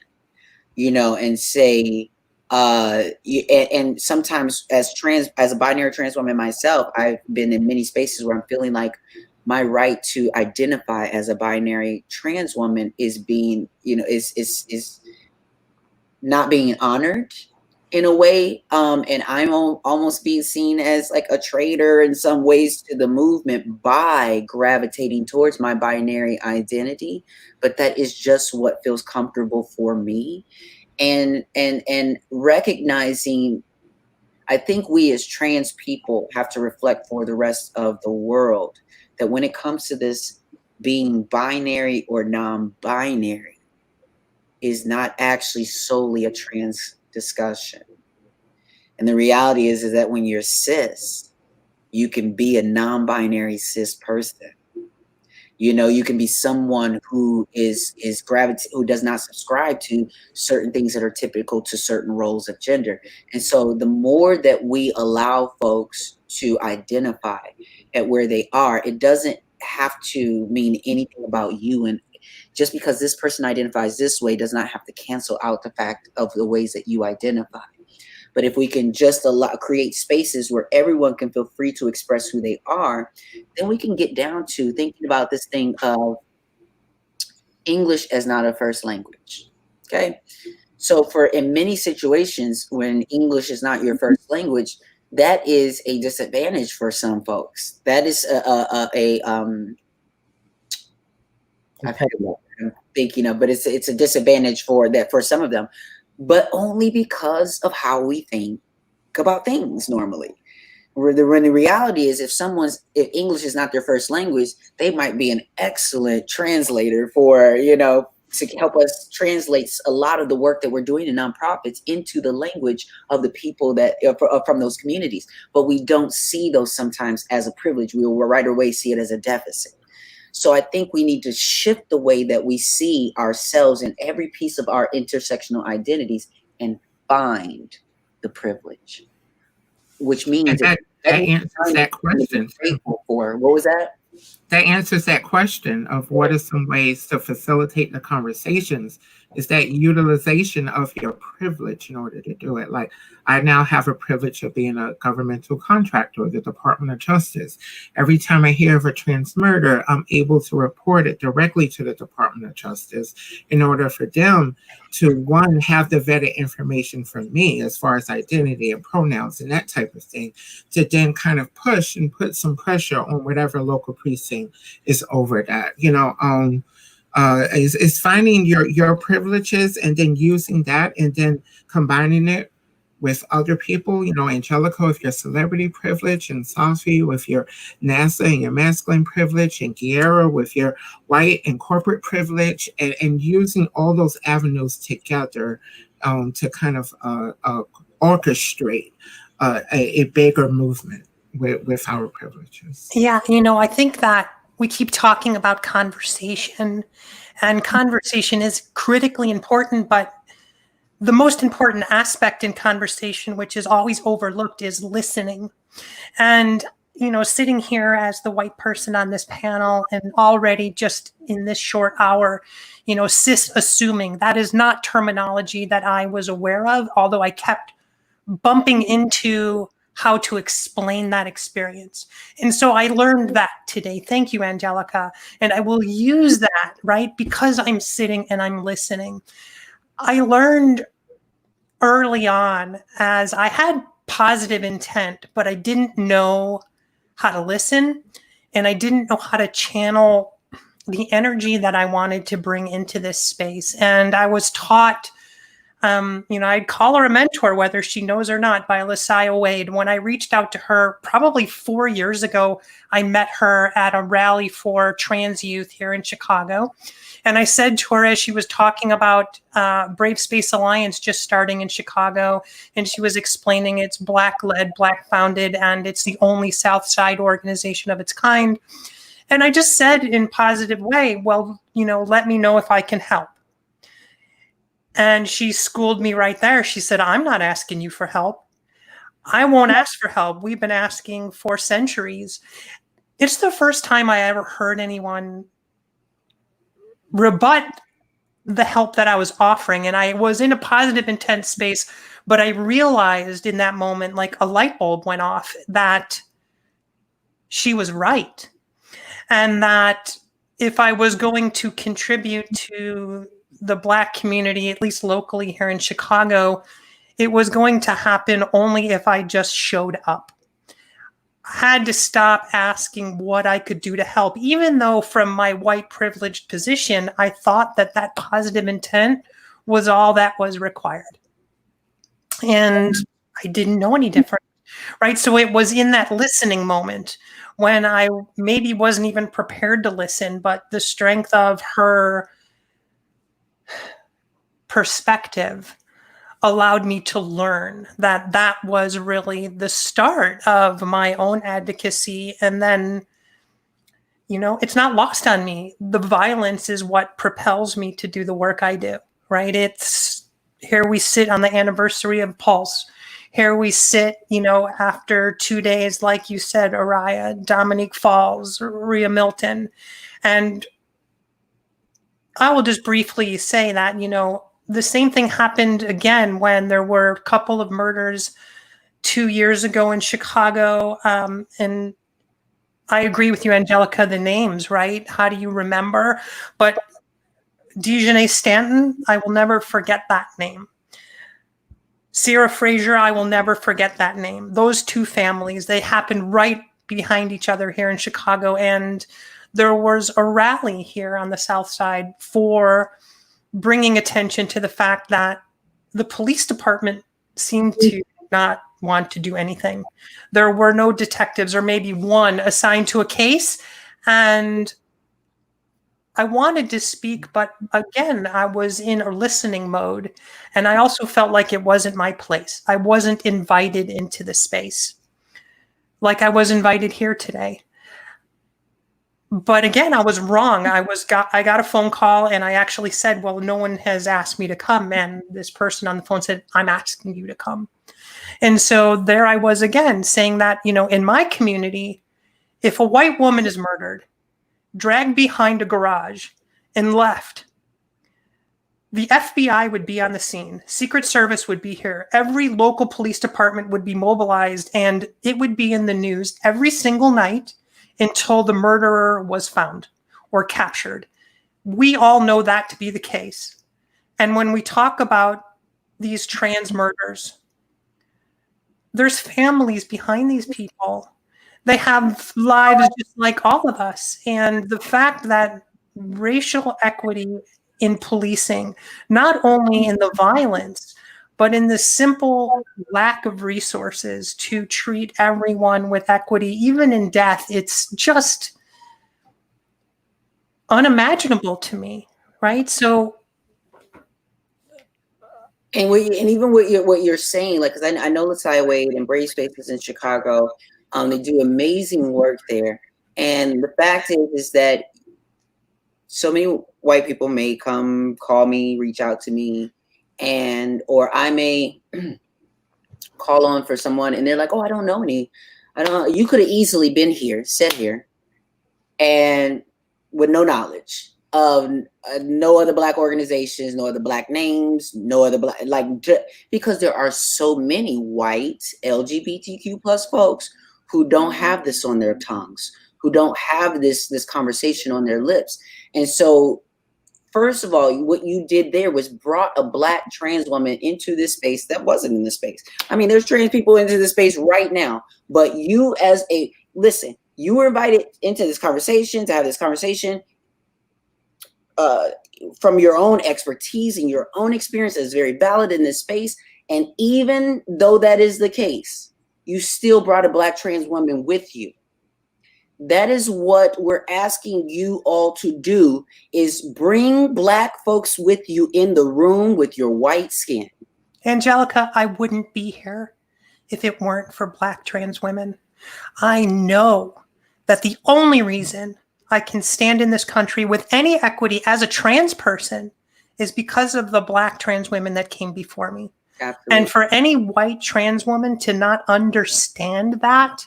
and say, And sometimes as a binary trans woman myself, I've been in many spaces where I'm feeling like my right to identify as a binary trans woman is being, is not being honored in a way. And I'm almost being seen as like a traitor in some ways to the movement by gravitating towards my binary identity. But that is just what feels comfortable for me. And recognizing, I think we as trans people have to reflect for the rest of the world that when it comes to this being binary or non-binary is not actually solely a trans discussion. And the reality is that when you're cis, you can be a non-binary cis person. You can be someone who who does not subscribe to certain things that are typical to certain roles of gender. And so the more that we allow folks to identify at where they are, it doesn't have to mean anything about you. And just because this person identifies this way does not have to cancel out the fact of the ways that you identify. But if we can just create spaces where everyone can feel free to express who they are, then we can get down to thinking about this thing of English as not a first language. Okay. So in many situations when English is not your first language, that is a disadvantage for some folks. That is I'm thinking of, but it's a disadvantage for some of them, but only because of how we think about things normally. When the reality is, if English is not their first language, they might be an excellent translator for, to help us translate a lot of the work that we're doing in nonprofits into the language of the people that from those communities. But we don't see those sometimes as a privilege. We will right away see it as a deficit. So I think we need to shift the way that we see ourselves in every piece of our intersectional identities and find the privilege, which means that answers that question. Grateful for. What was that? That answers that question of what are some ways to facilitate the conversations is that utilization of your privilege in order to do it. Like, I now have a privilege of being a governmental contractor with the Department of Justice. Every time I hear of a trans murder, I'm able to report it directly to the Department of Justice in order for them to, one, have the vetted information from me as far as identity and pronouns and that type of thing, to then kind of push and put some pressure on whatever local precinct is over that. Is finding your privileges and then using that and then combining it with other people, Angelica with your celebrity privilege, and Safi with your NASA and your masculine privilege, and Gearah with your white and corporate privilege, and using all those avenues together to kind of orchestrate a bigger movement with our privileges. Yeah, I think that we keep talking about conversation, and conversation is critically important, but the most important aspect in conversation, which is always overlooked, is listening. And, sitting here as the white person on this panel and already just in this short hour, cis assuming, that is not terminology that I was aware of, although I kept bumping into how to explain that experience. And so I learned that today. Thank you, Angelica. And I will use that, right? Because I'm sitting and I'm listening. I learned early on, as I had positive intent, but I didn't know how to listen, and I didn't know how to channel the energy that I wanted to bring into this space. And I was taught, I'd call her a mentor, whether she knows or not, by Lasaya Wade. When I reached out to her probably 4 years ago, I met her at a rally for trans youth here in Chicago. And I said to her, as she was talking about Brave Space Alliance just starting in Chicago, and she was explaining it's Black-led, Black-founded, and it's the only South Side organization of its kind. And I just said in a positive way, well, let me know if I can help. And she schooled me right there. She said, I'm not asking you for help. I won't ask for help. We've been asking for centuries. It's the first time I ever heard anyone rebut the help that I was offering. And I was in a positive intent space, but I realized in that moment, like a light bulb went off, that she was right. And that if I was going to contribute to the Black community, at least locally here in Chicago, it was going to happen only if I just showed up. I had to stop asking what I could do to help, even though from my white privileged position, I thought that that positive intent was all that was required. And I didn't know any different, right? So it was in that listening moment when I maybe wasn't even prepared to listen, but the strength of her perspective allowed me to learn that that was really the start of my own advocacy. And then, you know, it's not lost on me. The violence is what propels me to do the work I do, right? It's here we sit on the anniversary of Pulse. Here we sit, you know, after 2 days, like you said, Aryah, Dominique Falls, Rhea Milton. And I will just briefly say that, you know, the same thing happened again when there were a couple of murders 2 years ago in Chicago. And I agree with you, Angelica, the names, right? How do you remember? But Dejanay Stanton, I will never forget that name. Sarah Frazier, I will never forget that name. Those two families, they happened right behind each other here in Chicago. And there was a rally here on the South Side for bringing attention to the fact that the police department seemed to not want to do anything. There were no detectives, or maybe one assigned to a case. And I wanted to speak, but again, I was in a listening mode. And I also felt like it wasn't my place. I wasn't invited into the space like I was invited here today. But again, I was wrong. I got a phone call and I actually said, well, no one has asked me to come. And this person on the phone said, I'm asking you to come. And so there I was again saying that, you know, in my community, if a white woman is murdered, dragged behind a garage and left, the FBI would be on the scene. Secret Service would be here. Every local police department would be mobilized, and it would be in the news every single night until the murderer was found or captured. We all know that to be the case. And when we talk about these trans murders, there's families behind these people. They have lives just like all of us. And the fact that racial equity in policing, not only in the violence, but in the simple lack of resources to treat everyone with equity, even in death, it's just unimaginable to me, right? So, and even what you're saying, like, because I know Latia Wade and Brave Spaces in Chicago, they do amazing work there. And the fact is that so many white people may come, call me, reach out to me, or I may call on for someone and they're like, oh, I don't know. You could have easily been here, sat here, and with no knowledge of no other Black organizations, no other Black names, no other Black, because there are so many white LGBTQ plus folks who don't have this on their tongues, who don't have this conversation on their lips. And so, first of all, what you did there was brought a Black trans woman into this space that wasn't in the space. I mean, there's trans people into this space right now, but you you were invited into this conversation to have this conversation from your own expertise and your own experience is very valid in this space. And even though that is the case, you still brought a Black trans woman with you. That is what we're asking you all to do, is bring Black folks with you in the room with your white skin. Angelica, I wouldn't be here if it weren't for Black trans women. I know that the only reason I can stand in this country with any equity as a trans person is because of the Black trans women that came before me. Absolutely. And for any white trans woman to not understand that,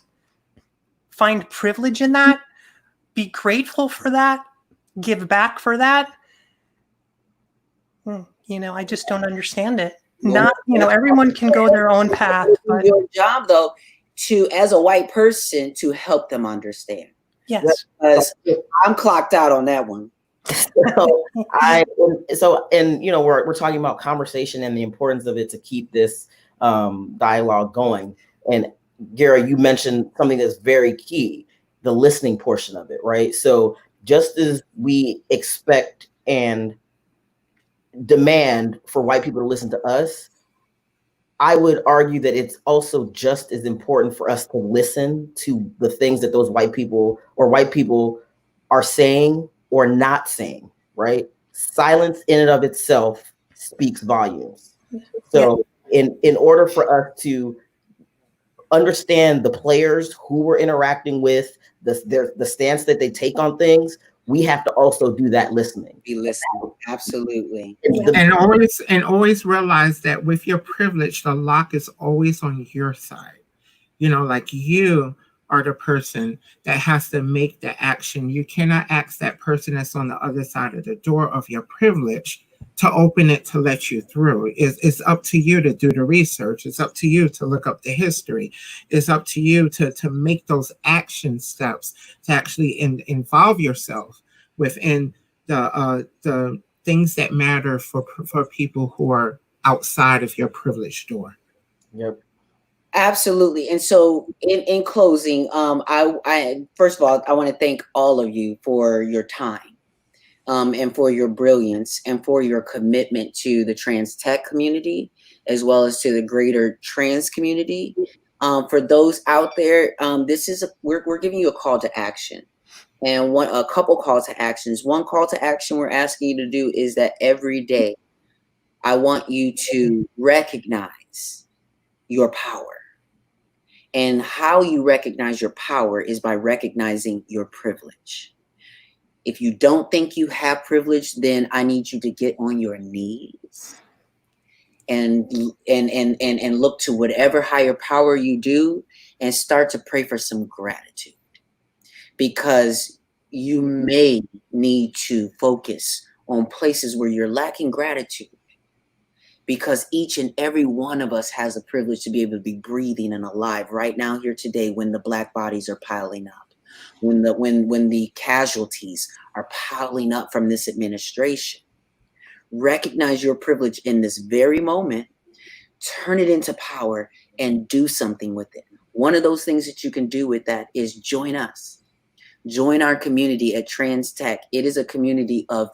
find privilege in that, be grateful for that, give back for that, You know, I just don't understand it. Not, you know, everyone can go their own path. But your job, though, to as a white person to help them understand. yes, Because I'm clocked out on that one. And you know, we're talking about conversation and the importance of it to keep this dialogue going. And Gearah, you mentioned something that's very key, the listening portion of it, right? So just as we expect and demand for white people to listen to us, I would argue that it's also just as important for us to listen to the things that those white people are saying or not saying, right? Silence in and of itself speaks volumes. So in order for us to understand the players who we're interacting with, the stance that they take on things, we have to also do that listening. Be listening, absolutely. And always realize that with your privilege, the lock is always on your side. You know, like you are the person that has to make the action. You cannot ask that person that's on the other side of the door of your privilege to open it to let you through. It's up to you to do the research. It's up to you to look up the history. It's up to you to make those action steps to actually involve yourself within the things that matter for people who are outside of your privileged door. Yep. Absolutely. And so in closing, I first of all, I want to thank all of you for your time, and for your brilliance and for your commitment to the trans tech community, as well as to the greater trans community. For those out there, we're giving you a call to action. And a couple call to actions. One call to action we're asking you to do is that every day, I want you to recognize your power. And how you recognize your power is by recognizing your privilege. If you don't think you have privilege, then I need you to get on your knees and look to whatever higher power you do and start to pray for some gratitude. Because you may need to focus on places where you're lacking gratitude, because each and every one of us has a privilege to be able to be breathing and alive right now here today when the Black bodies are piling up, when the casualties are piling up from this administration. Recognize your privilege in this very moment, turn it into power, and do something with it. One of those things that you can do with that is join us. Join our community at TransTech. It is a community of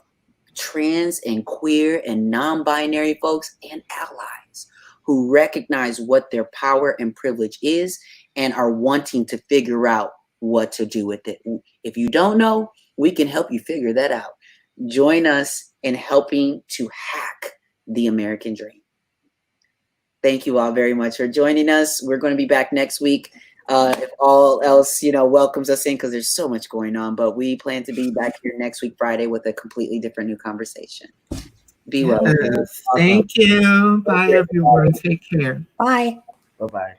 trans and queer and non-binary folks and allies who recognize what their power and privilege is and are wanting to figure out what to do with it. If you don't know, we can help you figure that out. Join us in helping to hack the American dream. Thank you all very much for joining us. We're going to be back next week. If all else, welcomes us in, because there's so much going on, but we plan to be back here next week, Friday, with a completely different new conversation. Be well. Yes. Thank you. Bye, everyone. Take care. bye. Bye-bye.